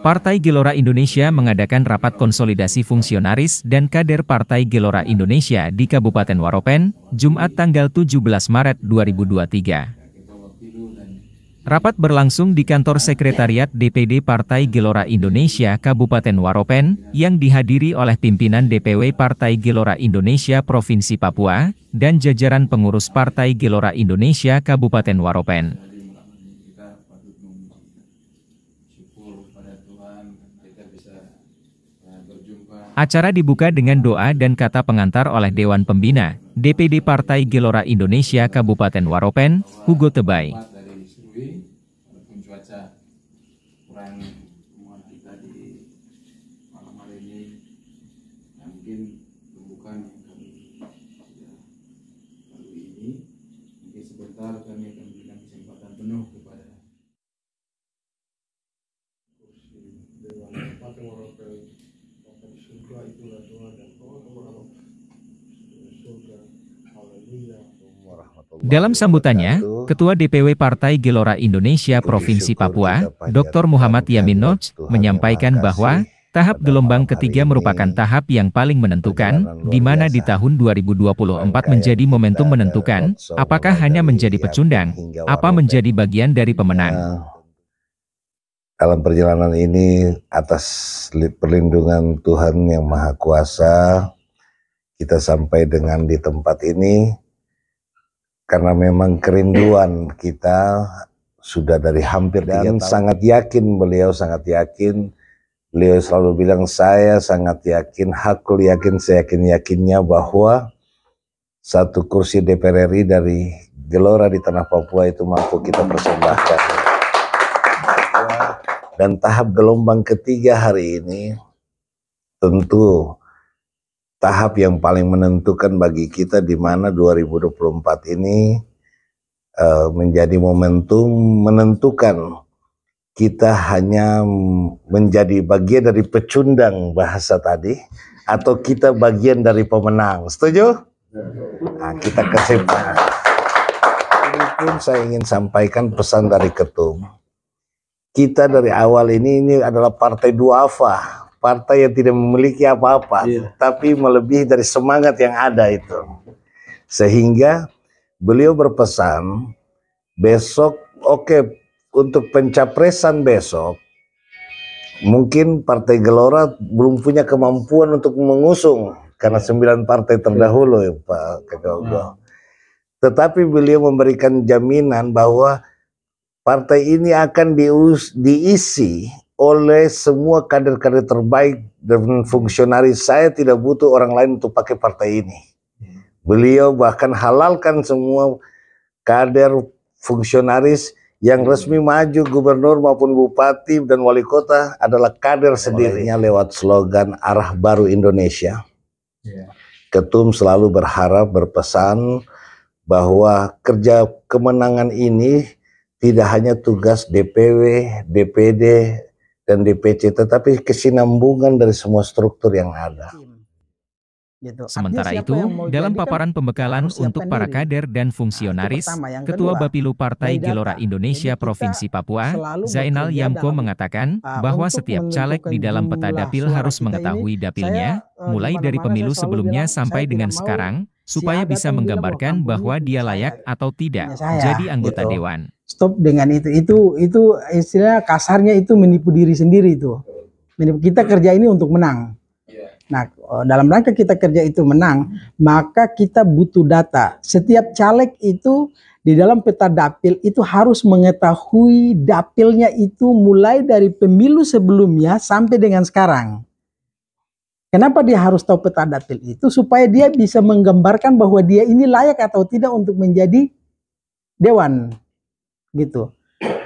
Partai Gelora Indonesia mengadakan rapat konsolidasi fungsionaris dan kader Partai Gelora Indonesia di Kabupaten Waropen, Jumat tanggal 17 Maret 2023. Rapat berlangsung di kantor sekretariat DPD Partai Gelora Indonesia Kabupaten Waropen, yang dihadiri oleh pimpinan DPW Partai Gelora Indonesia Provinsi Papua, dan jajaran pengurus Partai Gelora Indonesia Kabupaten Waropen. Acara dibuka dengan doa dan kata pengantar oleh Dewan Pembina, DPD Partai Gelora Indonesia Kabupaten Waropen, Hugo Tebay. Sebentar kami akan berikan kesempatan penuh kepada Dalam sambutannya, Ketua DPW Partai Gelora Indonesia Provinsi Papua, Dr. Muhammad Yamin Noj, menyampaikan bahwa tahap gelombang ketiga merupakan tahap yang paling menentukan, di mana di tahun 2024 menjadi momentum menentukan, apakah hanya menjadi pecundang, apa menjadi bagian dari pemenang. Dalam perjalanan ini, atas perlindungan Tuhan Yang Maha Kuasa, kita sampai dengan di tempat ini, karena memang kerinduan kita sudah dari hampir 3 tahun. Sangat yakin, beliau sangat yakin. Beliau selalu bilang, saya sangat yakin, hakul yakin, seyakin-yakinnya bahwa satu kursi DPR RI dari Gelora di tanah Papua itu mampu kita persembahkan. Dan tahap gelombang ketiga hari ini tentu tahap yang paling menentukan bagi kita, di mana 2024 ini menjadi momentum menentukan. Kita hanya menjadi bagian dari pecundang bahasa tadi, atau kita bagian dari pemenang. Setuju? Nah, kita kesimpulan. Ini pun saya ingin sampaikan pesan dari Ketum. Kita dari awal ini adalah partai duafa, partai yang tidak memiliki apa-apa, tapi melebihi dari semangat yang ada itu. Sehingga beliau berpesan, besok untuk pencapresan besok, mungkin Partai Gelora belum punya kemampuan untuk mengusung, karena 9 partai terdahulu ya Pak Ketua. Tetapi beliau memberikan jaminan bahwa partai ini akan diisi oleh semua kader-kader terbaik dan fungsionaris. Saya tidak butuh orang lain untuk pakai partai ini. Beliau bahkan halalkan semua kader fungsionaris yang resmi maju, gubernur maupun bupati dan wali kota adalah kader sendirinya lewat slogan Arah Baru Indonesia. Ketum selalu berpesan bahwa kerja kemenangan ini tidak hanya tugas DPW, DPD, dan DPC, tetapi kesinambungan dari semua struktur yang ada. Sementara itu, dalam paparan pembekalan untuk para kader dan fungsionaris, Ketua Bapilu Partai Gelora Indonesia Provinsi Papua, Zainal Yamko mengatakan bahwa setiap caleg di dalam peta dapil harus mengetahui dapilnya, mulai dari pemilu sebelumnya sampai dengan sekarang, supaya bisa menggambarkan bahwa dia layak atau tidak jadi anggota dewan. Stop dengan itu istilah kasarnya itu menipu diri sendiri itu. Kita kerja ini untuk menang. Nah, dalam rangka kita kerja itu menang, maka kita butuh data. Setiap caleg itu di dalam peta dapil itu harus mengetahui dapilnya itu mulai dari pemilu sebelumnya sampai dengan sekarang. Kenapa dia harus tahu peta dapil itu? Supaya dia bisa menggambarkan bahwa dia ini layak atau tidak untuk menjadi dewan. Gitu.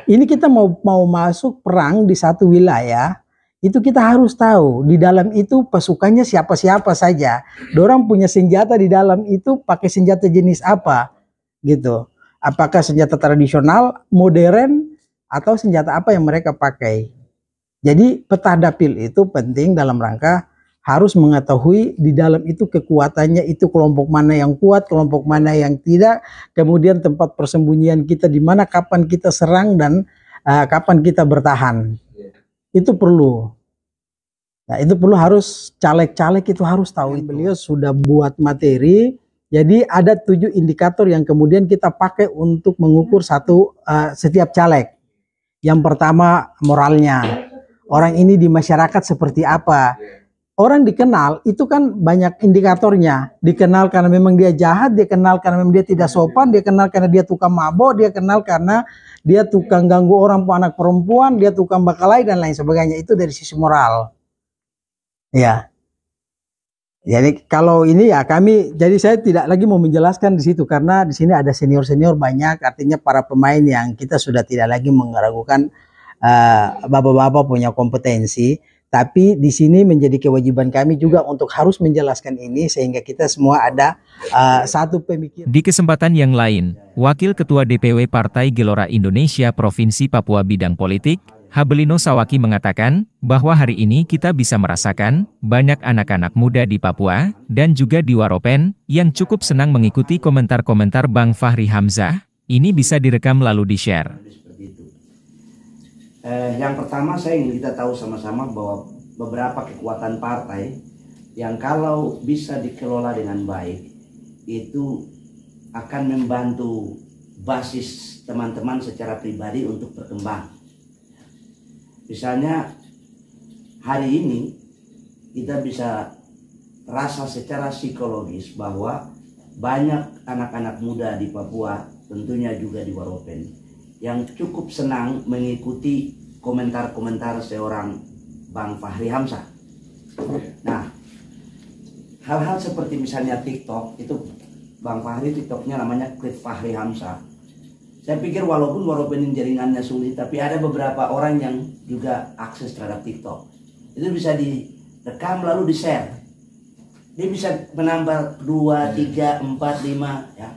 Ini kita mau masuk perang di satu wilayah, itu kita harus tahu di dalam itu pasukannya siapa-siapa saja. Dorang punya senjata di dalam itu pakai senjata jenis apa, gitu. Apakah senjata tradisional, modern, atau senjata apa yang mereka pakai. Jadi peta dapil itu penting dalam rangka harus mengetahui di dalam itu kekuatannya, itu kelompok mana yang kuat, kelompok mana yang tidak, kemudian tempat persembunyian kita di mana, kapan kita serang dan kapan kita bertahan. itu perlu. Nah, itu perlu, harus caleg-caleg itu harus tahu. Beliau sudah buat materi, jadi ada 7 indikator yang kemudian kita pakai untuk mengukur setiap caleg. Yang pertama, moralnya. Orang ini di masyarakat seperti apa? Orang dikenal itu kan banyak indikatornya. Dikenal karena memang dia jahat, dia kenal karena memang dia tidak sopan, dia kenal karena dia tukang mabok, dia kenal karena dia tukang ganggu orang, anak perempuan, dia tukang bakalai dan lain sebagainya. Itu dari sisi moral. Ya. Jadi kalau ini ya jadi saya tidak lagi mau menjelaskan di situ karena di sini ada senior-senior banyak, artinya para pemain yang kita sudah tidak lagi meragukan bapak-bapak punya kompetensi, tapi di sini menjadi kewajiban kami juga untuk harus menjelaskan ini sehingga kita semua ada satu pemikiran. Di kesempatan yang lain, Wakil Ketua DPW Partai Gelora Indonesia Provinsi Papua Bidang Politik, Habelino Sawaki mengatakan bahwa hari ini kita bisa merasakan banyak anak-anak muda di Papua dan juga di Waropen yang cukup senang mengikuti komentar-komentar Bang Fahri Hamzah. Ini bisa direkam lalu di-share. Yang pertama saya ingin kita tahu sama-sama bahwa beberapa kekuatan partai yang kalau bisa dikelola dengan baik itu akan membantu basis teman-teman secara pribadi untuk berkembang. Misalnya hari ini kita bisa rasa secara psikologis bahwa banyak anak-anak muda di Papua, tentunya juga di Waropen, yang cukup senang mengikuti komentar-komentar seorang Bang Fahri Hamzah. Nah, hal-hal seperti misalnya TikTok, itu Bang Fahri TikToknya namanya Klik Fahri Hamzah. Saya pikir walaupun Waropen jaringannya sulit, tapi ada beberapa orang yang juga akses terhadap TikTok. Itu bisa direkam lalu di-share. Dia bisa menambah 2, 3, 4, 5 ya.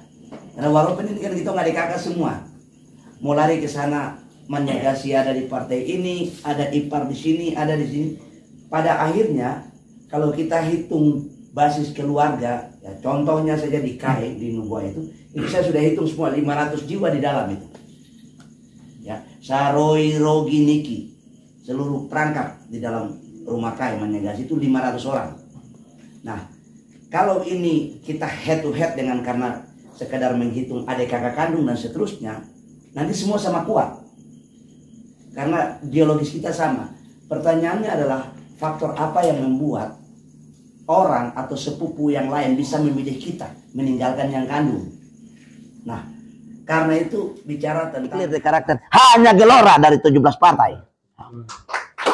Karena Waropen ini kan kita nggak dikakak semua. Mau lari ke sana, Manyagasi ada di partai ini, ada ipar di sini, ada di sini. Pada akhirnya kalau kita hitung basis keluarga, ya contohnya saja di KAE di Nuboa itu saya sudah hitung semua 500 jiwa di dalam itu. Ya, Saroi, Rogi, Niki, seluruh perangkat di dalam rumah KAE Manyagasi itu 500 orang. Nah, kalau ini kita head to head dengan karena sekedar menghitung adik kakak kandung dan seterusnya, nanti semua sama kuat. Karena biologis kita sama. Pertanyaannya adalah faktor apa yang membuat orang atau sepupu yang lain bisa memilih kita meninggalkan yang kandung. Nah, karena itu bicara tentang karakter hanya Gelora dari 17 partai.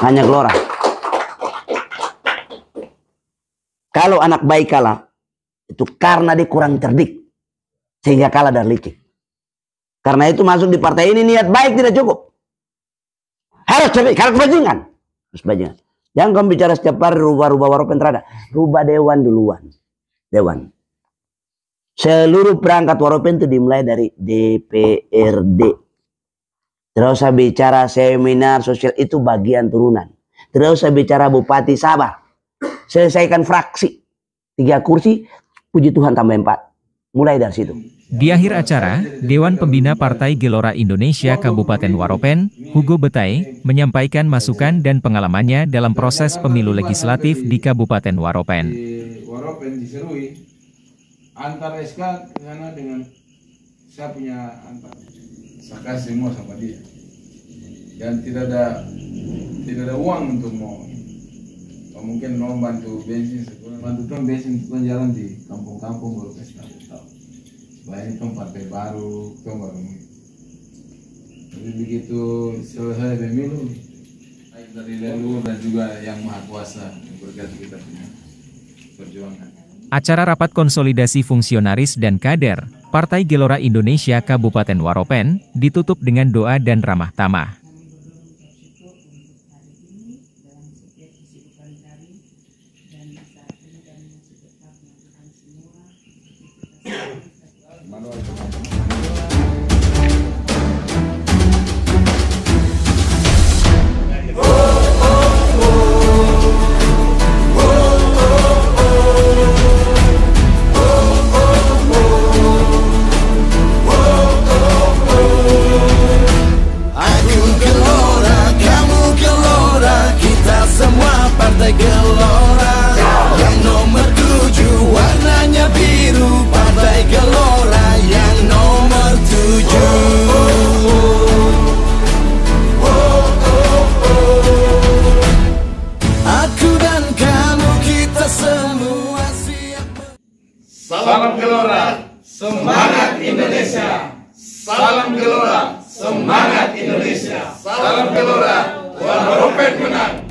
Hanya Gelora. Kalau anak baik kalah, itu karena dia kurang cerdik sehingga kalah dari licik. Karena itu masuk di partai ini niat baik tidak cukup. Harus cerdik, harus bajingan. Harus bajingan. Jangan kamu bicara setiap hari rubah-rubah Waropen terada. Rubah dewan duluan. Dewan. Seluruh perangkat Waropen itu dimulai dari DPRD. Tidak usah bicara seminar sosial, itu bagian turunan. Tidak usah bicara Bupati, sabar. Selesaikan fraksi. 3 kursi, puji Tuhan tambah 4. Mulai dari situ. Di akhir acara, Dewan Pembina Partai Gelora Indonesia Kabupaten Waropen, Hugo Betai, menyampaikan masukan dan pengalamannya dalam proses pemilu legislatif di Kabupaten Waropen. Di Waropen diserui antar SK sana dengan saya punya antar. Saya kasih semua sama dia. Dan tidak ada uang untuk mau mungkin mau bantu bensin, bantu tuh bensin tuh jalan di kampung-kampung baru kasih tahu. Lain itu partai baru, itu baru. Jadi begitu selesai pemilu, baik dari leluhur dan juga yang maha kuasa berkati kita punya perjuangan. Acara rapat konsolidasi fungsionaris dan kader Partai Gelora Indonesia Kabupaten Waropen ditutup dengan doa dan ramah tamah. Aku Salam Gelora, semangat Indonesia. Salam Gelora, semangat Indonesia. Salam Gelora, Waropen menang.